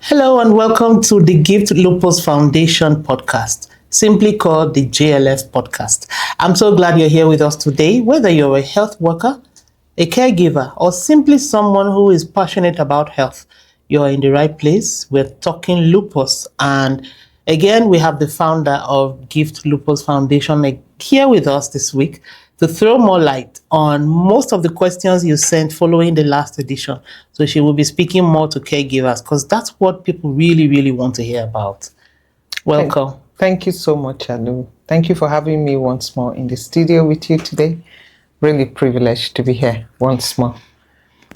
Hello and welcome to the Gift Lupus Foundation podcast, simply called the JLF podcast. I'm so glad you're here with us today, whether you're a health worker, a caregiver, or simply someone who is passionate about health. You're in the right place. We're talking lupus, and again, we have the founder of Gift Lupus Foundation here with us this week to throw more light on most of the questions you sent following the last edition. So she will be speaking more to caregivers because that's what people really, really want to hear about. Welcome. Thank you so much, Alu. Thank you for having me once more in the studio with you today. Really privileged to be here once more.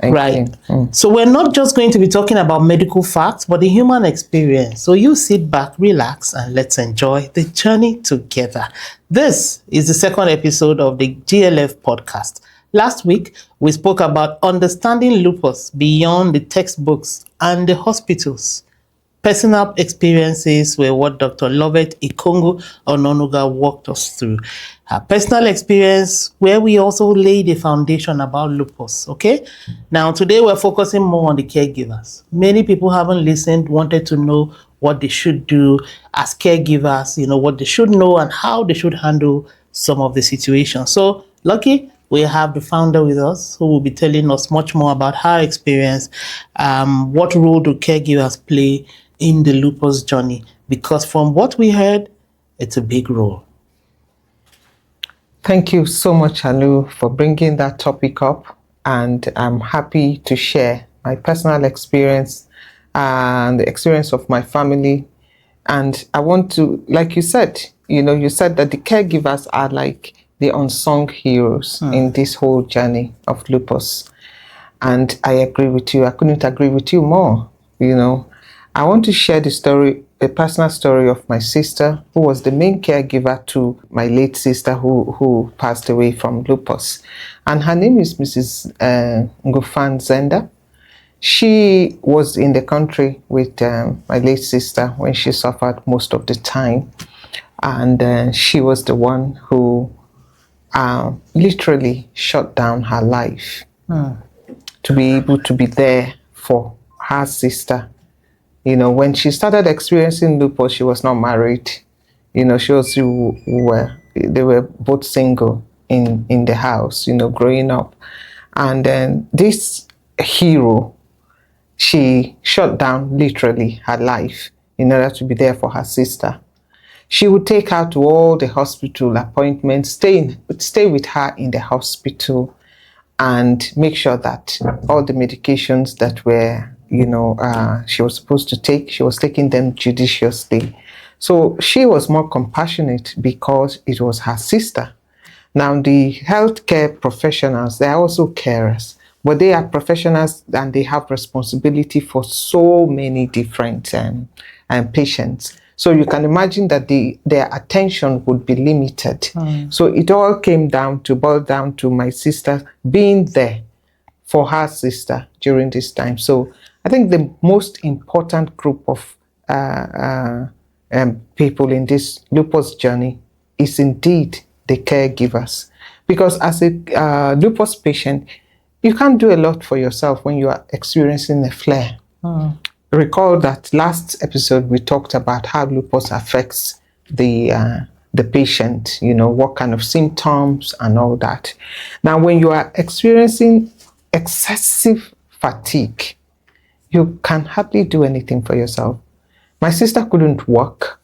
Thank you. So we're not just going to be talking about medical facts, but the human experience. So you sit back, relax, and let's enjoy the journey together. This is the second episode of the GLF podcast. Last week, we spoke about understanding lupus beyond the textbooks and the hospitals. Personal experiences were what Dr. Lovett Ikongo Ononuga walked us through. Her personal experience where we also laid a foundation about lupus, okay? Now, today we're focusing more on the caregivers. Many people haven't listened, wanted to know what they should do as caregivers, what they should know and how they should handle some of the situations. So, lucky we have the founder with us who will be telling us much more about her experience, what role do caregivers play in the lupus journey, because from what we heard, it's a big role. Thank you so much, Alu, for bringing that topic up, and I'm happy to share my personal experience and the experience of my family. And I want to, like you said, you said that the caregivers are like the unsung heroes in this whole journey of lupus. And I agree with you. I couldn't agree with you more. I want to share a personal story of my sister, who was the main caregiver to my late sister who passed away from lupus. And her name is Mrs. Ngufan Zenda. She was in the country with my late sister when she suffered most of the time. And she was the one who literally shut down her life to be able to be there for her sister. When she started experiencing lupus, she was not married. They were both single in the house, growing up. And then this hero, she shut down literally her life in order to be there for her sister. She would take her to all the hospital appointments, stay with her in the hospital, and make sure that all the medications that were she was supposed to take, she was taking them judiciously. So she was more compassionate because it was her sister. Now, the healthcare professionals, they are also carers, but they are professionals and they have responsibility for so many different patients. So you can imagine that their attention would be limited. So it all boiled down to my sister being there for her sister during this time. So I think the most important group of people in this lupus journey is indeed the caregivers. Because as a lupus patient, you can't do a lot for yourself when you are experiencing a flare. Recall that last episode we talked about how lupus affects the patient, what kind of symptoms and all that. Now, when you are experiencing excessive fatigue, you can hardly do anything for yourself. My sister couldn't work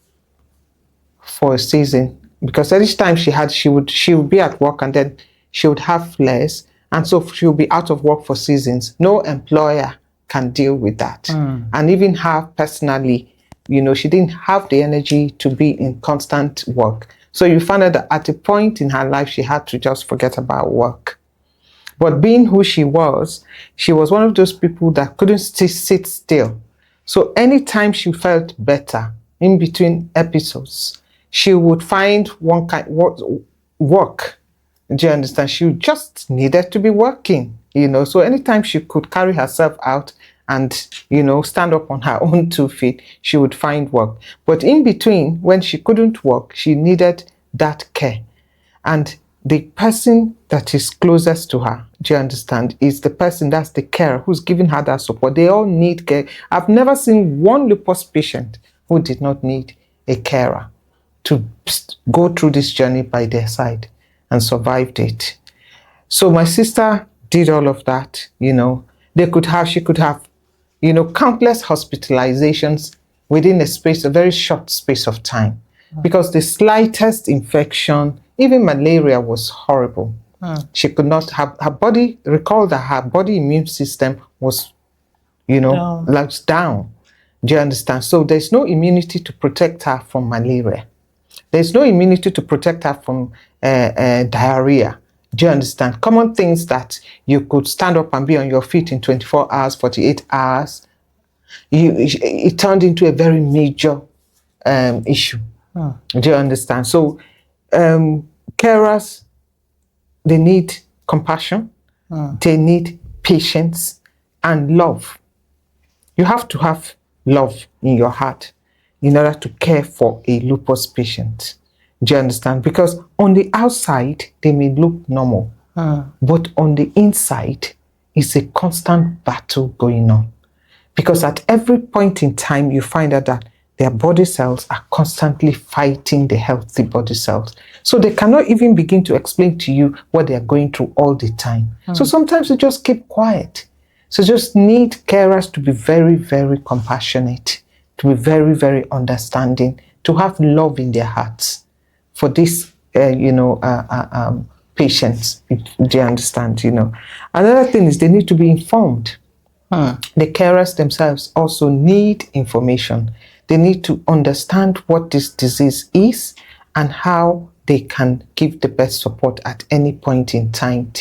for a season because each time she would be at work and then she would have flares, and so she would be out of work for seasons. No employer can deal with that. And even her personally, she didn't have the energy to be in constant work. So you found out that at a point in her life, she had to just forget about work. But being who she was one of those people that couldn't sit still. So anytime she felt better in between episodes, she would find one kind work. Do you understand? She just needed to be working, So anytime she could carry herself out and, stand up on her own 2 feet, she would find work. But in between, when she couldn't work, she needed that care. And the person that is closest to her, do you understand, is the person that's the carer who's giving her that support. They all need care. I've never seen one lupus patient who did not need a carer to go through this journey by their side and survived it. So my sister did all of that, she could have, countless hospitalizations within a very short space of time. Because the slightest infection, even malaria, was horrible. She could not have, recall that her body immune system was, down. Do you understand? So there's no immunity to protect her from malaria. There's no immunity to protect her from diarrhea. Do you understand? Common things that you could stand up and be on your feet in 24 hours, 48 hours. It turned into a very major issue. Do you understand? So carers, they need compassion, they need patience and love. You have to have love in your heart in order to care for a lupus patient. Do you understand? Because on the outside, they may look normal, but on the inside, it's a constant battle going on. Because at every point in time, you find out that their body cells are constantly fighting the healthy body cells. So they cannot even begin to explain to you what they are going through all the time. So sometimes you just keep quiet. So just need carers to be very, very compassionate, to be very, very understanding, to have love in their hearts for these, patients. Do you understand? Another thing is they need to be informed. The carers themselves also need information. They need to understand what this disease is and how they can give the best support at any point in time,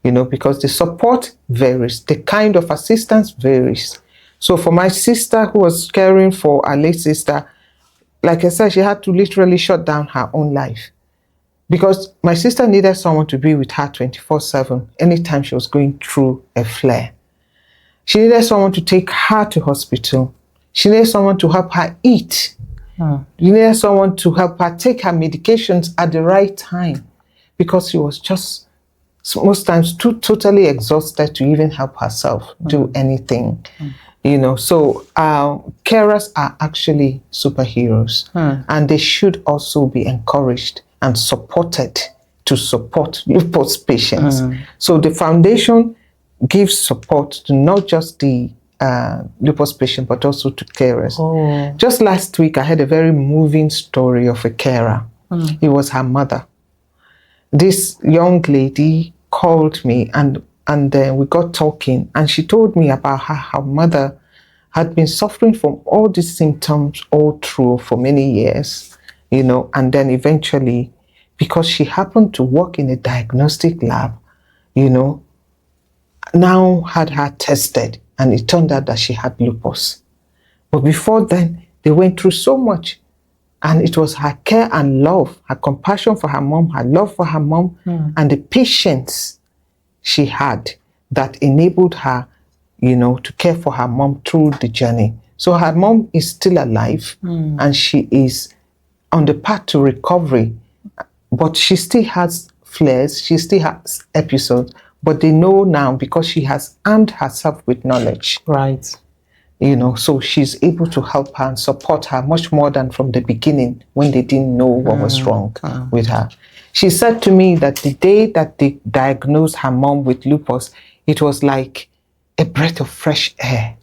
because the support varies. The kind of assistance varies. So for my sister who was caring for her late sister, like I said, she had to literally shut down her own life because my sister needed someone to be with her 24/7 anytime she was going through a flare. She needed someone to take her to hospital. She needed someone to help her eat. You needed someone to help her take her medications at the right time because she was just most times too totally exhausted to even help herself do anything. So carers are actually superheroes and they should also be encouraged and supported to support lupus patients. So the foundation gives support to not just the lupus patient, but also to carers. Just last week, I had a very moving story of a carer. It was her mother. This young lady called me and we got talking, and she told me about how her mother had been suffering from all these symptoms all through for many years, and then eventually, because she happened to work in a diagnostic lab, now had her tested and it turned out that she had lupus. But before then, they went through so much, and it was her care and love, her compassion for her mom, her love for her mom, and the patience she had that enabled her, to care for her mom through the journey. So her mom is still alive and she is on the path to recovery, but she still has flares, she still has episodes, but they know now because she has armed herself with knowledge. Right. So she's able to help her and support her much more than from the beginning when they didn't know what was wrong with her. She said to me that the day that they diagnosed her mom with lupus, it was like a breath of fresh air.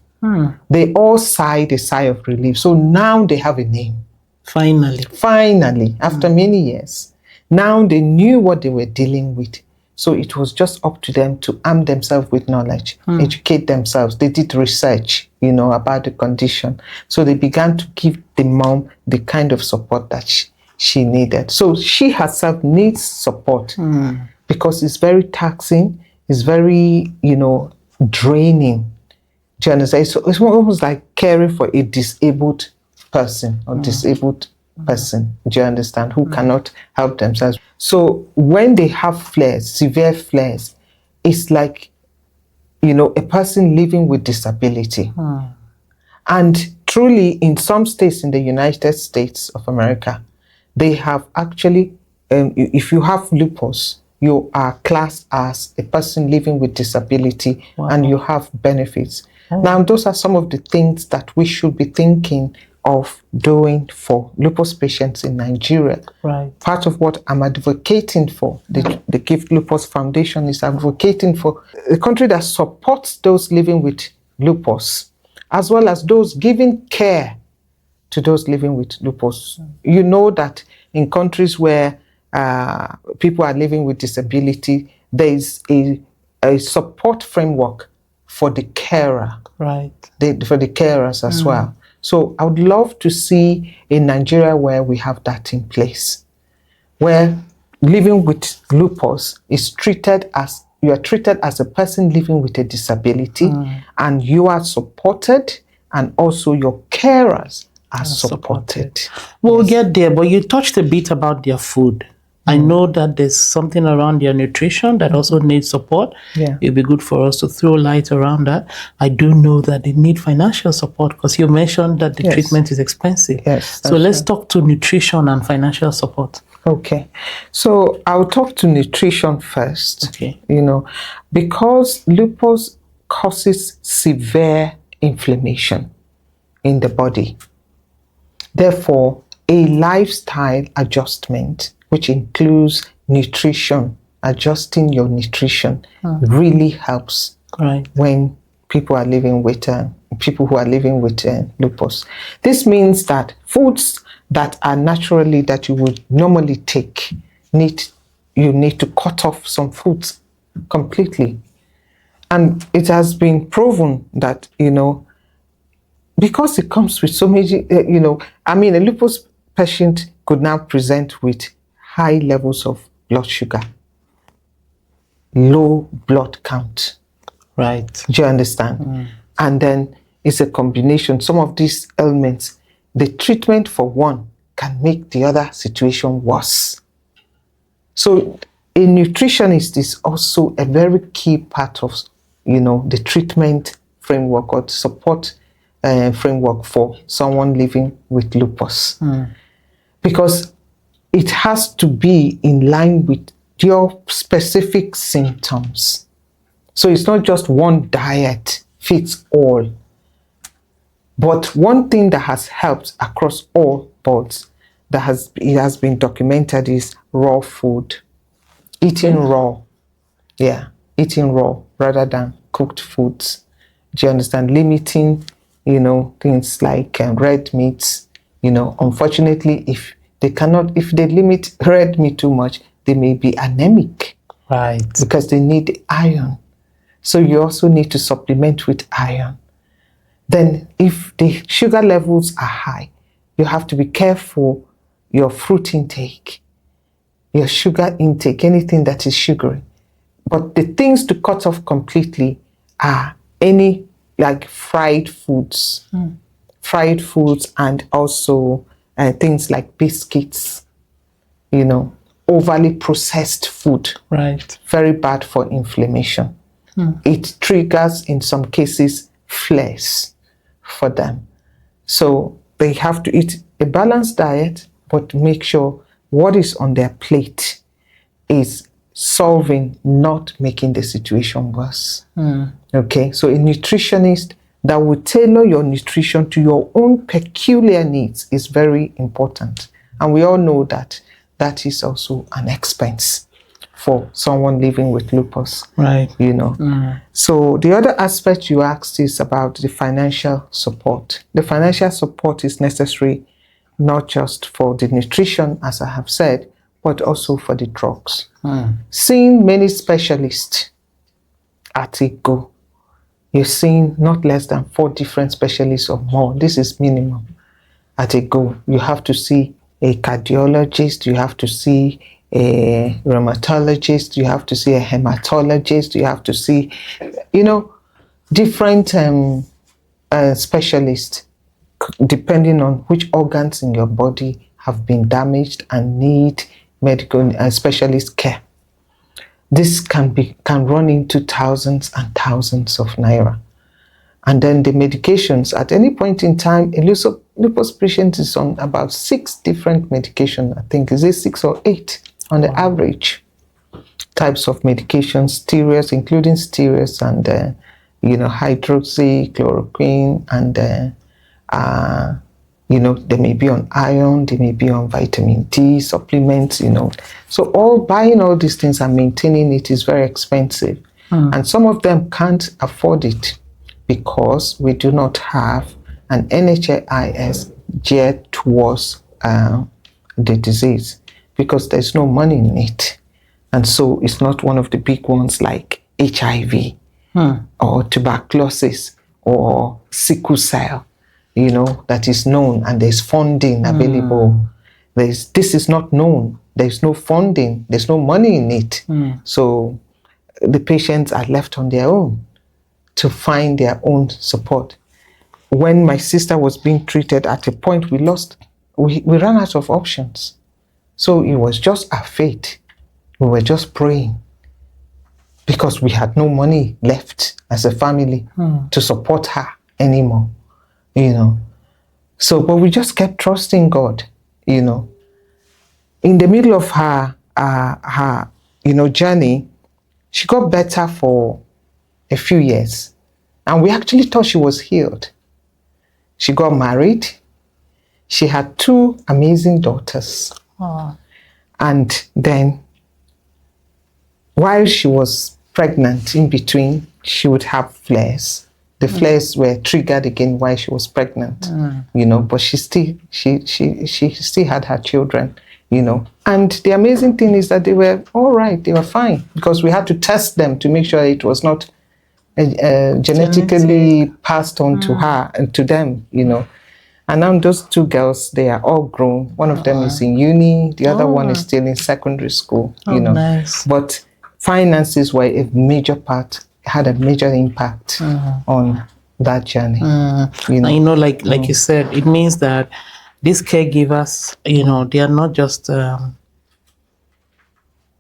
They all sighed a sigh of relief. So now they have a name. Finally, after many years. Now they knew what they were dealing with. So it was just up to them to arm themselves with knowledge, educate themselves. They did research, about the condition. So they began to give the mom the kind of support that she needed. So she herself needs support because it's very taxing, it's very, draining. Do you understand? So it's almost like caring for a disabled person or disabled person, do you understand, who cannot help themselves. So when they have flares, severe flares, it's like, a person living with disability. And truly, in some states in the United States of America, they have actually if you have lupus, you are classed as a person living with disability. Wow. And you have benefits. Oh. Now, those are some of the things that we should be thinking of doing for lupus patients in Nigeria. Right. Part of what I'm advocating for, the Gift Lupus Foundation is advocating for a country that supports those living with lupus, as well as those giving care to those living with lupus. You know that in countries where people are living with disability, there is a support framework for the carer, Right. for the carers as well. So I would love to see in Nigeria where we have that in place, where living with lupus is treated as, you are treated as a person living with a disability, and you are supported, and also your carers are supported. We'll get there, but you touched a bit about their food. I know that there's something around their nutrition that also needs support. Yeah. It'd be good for us to throw light around that. I do know that they need financial support, because you mentioned that the Yes. treatment is expensive. Yes, So that's let's right. talk to nutrition and financial support. Okay, so I'll talk to nutrition first. Okay. You know, because lupus causes severe inflammation in the body. Therefore, a lifestyle adjustment, which includes nutrition, adjusting your nutrition, really helps Right. when people are living with people who are living with lupus. This means that foods that are naturally, that you would normally take, you need to cut off some foods completely. And it has been proven that, you know, because it comes with so many, you know, I mean, a lupus patient could now present with high levels of blood sugar, low blood count. Right. Do you understand? And then it's a combination. Some of these ailments, the treatment for one can make the other situation worse. So a nutritionist is also a very key part of, you know, the treatment framework or the support framework for someone living with lupus. Because it has to be in line with your specific symptoms. So it's not just one diet fits all. But one thing that has helped across all boards, it has been documented, is raw food. Eating raw. Yeah, eating raw rather than cooked foods. Do you understand? Limiting, you know, things like red meats. You know, unfortunately, if they limit red meat too much, they may be anemic. Right. Because they need iron. So you also need to supplement with iron. Then if the sugar levels are high, you have to be careful your fruit intake, your sugar intake, anything that is sugary. But the things to cut off completely are any like fried foods, and also things like biscuits, you know, overly processed food. Right. Very bad for inflammation. It triggers, in some cases, flares for them. So they have to eat a balanced diet, but make sure what is on their plate is solving, not making the situation worse. Okay, so a nutritionist that will tailor your nutrition to your own peculiar needs is very important. And we all know that that is also an expense for someone living with lupus. Right. You know. So the other aspect you asked is about the financial support. The financial support is necessary not just for the nutrition, as I have said, but also for the drugs. Seeing many specialists at a go, you're seeing not less than 4 different specialists or more. This is minimum at a go. You have to see a cardiologist, you have to see a rheumatologist, you have to see a hematologist, you have to see, you know, different specialists, depending on which organs in your body have been damaged and need medical specialist care. This can run into thousands and thousands of naira. And then the medications, at any point in time, a lupus patient is on about 6 different medications. I think, is it 6 or 8? on the average. Types of medications, steroids, including steroids and hydroxychloroquine, and they may be on iron, they may be on vitamin D supplements, So buying all these things and maintaining it is very expensive. And some of them can't afford it because we do not have an NHIS geared towards the disease, because there's no money in it. And so it's not one of the big ones like HIV or tuberculosis or sickle cell, that is known and there's funding available. This is not known. There's no funding. There's no money in it. So the patients are left on their own to find their own support. When my sister was being treated, at a point we ran out of options. So it was just our fate. We were just praying because we had no money left as a family to support her anymore, So, but we just kept trusting God, In the middle of her journey, she got better for a few years. And we actually thought she was healed. She got married. She had 2 amazing daughters. And then, while she was pregnant, in between, she would have flares. The flares were triggered again while she was pregnant, but she still had her children, And the amazing thing is that they were all right, they were fine, because we had to test them to make sure it was not genetically passed on to her and to them, And now those 2 girls, they are all grown. One of them is in uni, the other one is still in secondary school, Nice. But finances were a major part, had a major impact on that journey. Like you said, it means that these caregivers, they are not just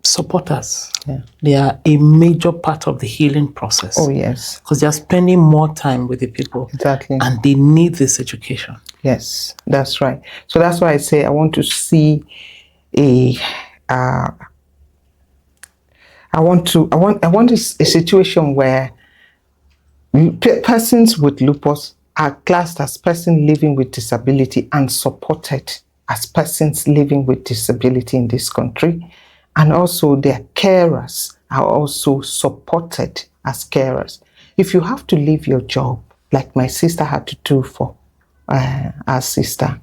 supporters. Yeah. They are a major part of the healing process. Oh, yes. Because they are spending more time with the people. Exactly. And they need this education. Yes, that's right. So that's why I say I want to see I want a situation where persons with lupus are classed as persons living with disability and supported as persons living with disability in this country. And also their carers are also supported as carers. If you have to leave your job, like my sister had to do for our sister,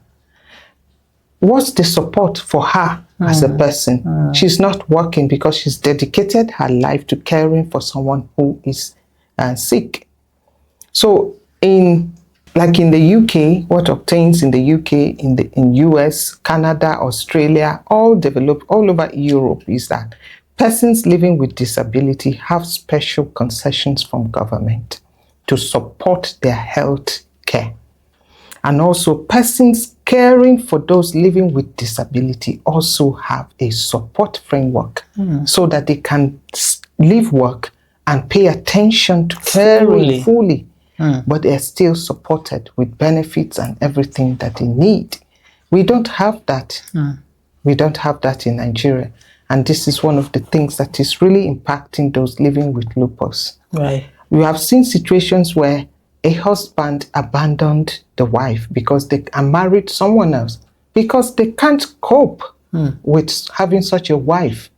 what's the support for her as a person? She's not working because she's dedicated her life to caring for someone who is sick. So in the UK, what obtains in the UK, in US, Canada, Australia, all over Europe, is that persons living with disability have special concessions from government to support their health care. And also persons caring for those living with disability also have a support framework so that they can leave work and pay attention to caring fully. But they're still supported with benefits and everything that they need. We don't have that. We don't have that in Nigeria. And this is one of the things that is really impacting those living with lupus. Right. We have seen situations where a husband abandoned the wife because they are married to someone else, because they can't cope with having such a wife.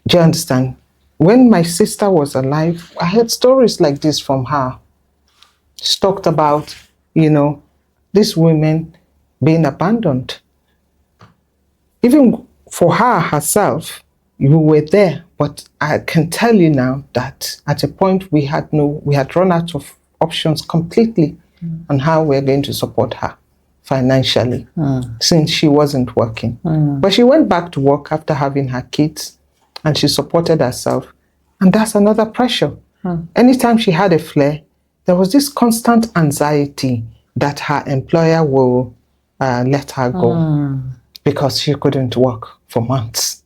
Do you understand? When my sister was alive, I heard stories like this from her. She talked about, these women being abandoned. Even for her herself, you were there. But I can tell you now that at a point we had run out of options completely on how we're going to support her financially since she wasn't working. But she went back to work after having her kids, and she supported herself. And that's another pressure. Anytime she had a flare, there was this constant anxiety that her employer will let her go because she couldn't work for months.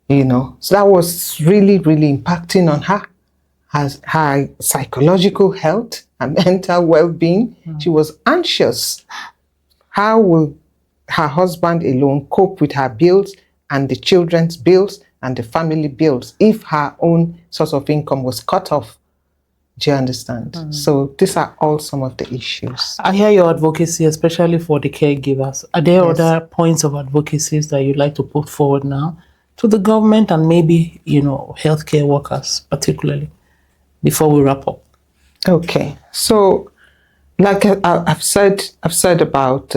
So that was really, really impacting on her psychological health and mental well-being. She was anxious. How will her husband alone cope with her bills and the children's bills and the family bills if her own source of income was cut off. Do you understand? So these are all some of the issues. I hear your advocacy, especially for the caregivers. Are there Yes. other points of advocacies that you'd like to put forward now to the government and maybe, healthcare workers particularly, before we wrap up? Okay, so like I've said about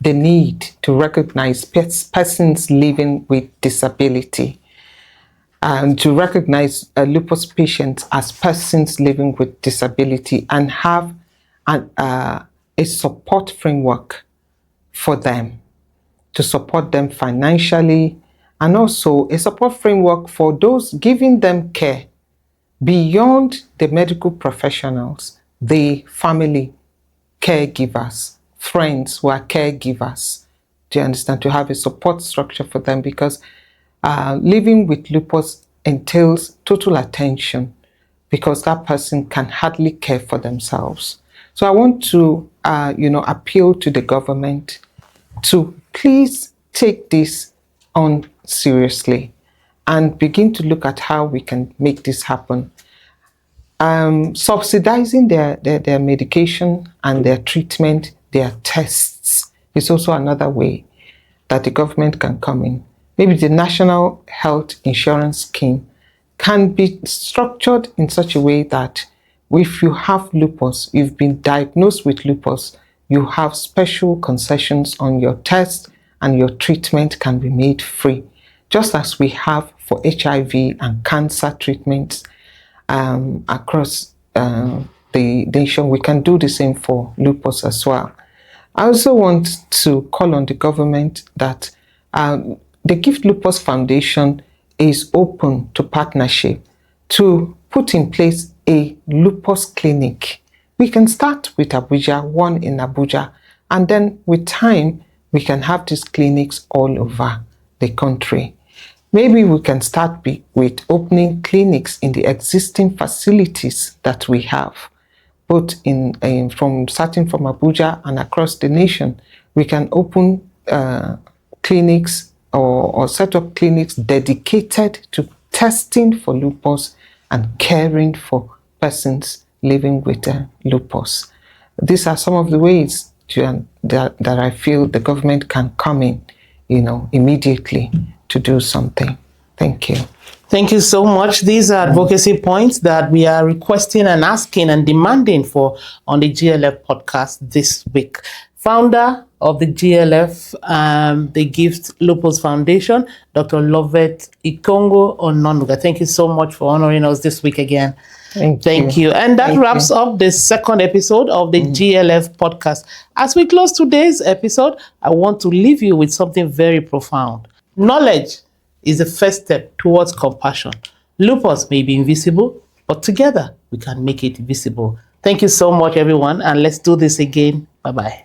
the need to recognize persons living with disability and to recognize lupus patients as persons living with disability and have a support framework for them, to support them financially, and also a support framework for those giving them care beyond the medical professionals, the family caregivers, friends who are caregivers. Do you understand? To have a support structure for them, because living with lupus entails total attention, because that person can hardly care for themselves. So I want to, appeal to the government to please take this on seriously and begin to look at how we can make this happen. Subsidizing their medication and their treatment, their tests, is also another way that the government can come in. Maybe the National Health Insurance Scheme can be structured in such a way that if you have lupus, you've been diagnosed with lupus, you have special concessions on your test and your treatment can be made free, just as we have for HIV and cancer treatments across the nation. We can do the same for lupus as well. I also want to call on the government that the Gift Lupus Foundation is open to partnership to put in place a lupus clinic. We can start with Abuja, one in Abuja, and then with time, we can have these clinics all over the country. Maybe we can start with opening clinics in the existing facilities that we have, both starting from Abuja and across the nation. We can open clinics or set up clinics dedicated to testing for lupus and caring for persons living with lupus. These are some of the ways that I feel the government can come in, immediately to do something. Thank you. Thank you so much. These are advocacy points that we are requesting and asking and demanding for on the GLF podcast this week. Founder of the GLF, the Gift Lupus Foundation, Dr. Lovett Ikongo Ononuga. Thank you so much for honoring us this week again. Thank you. And that wraps up the second episode of the GLF podcast. As we close today's episode, I want to leave you with something very profound. Knowledge is the first step towards compassion. Lupus may be invisible, but together we can make it visible. Thank you so much, everyone, and let's do this again. Bye-bye.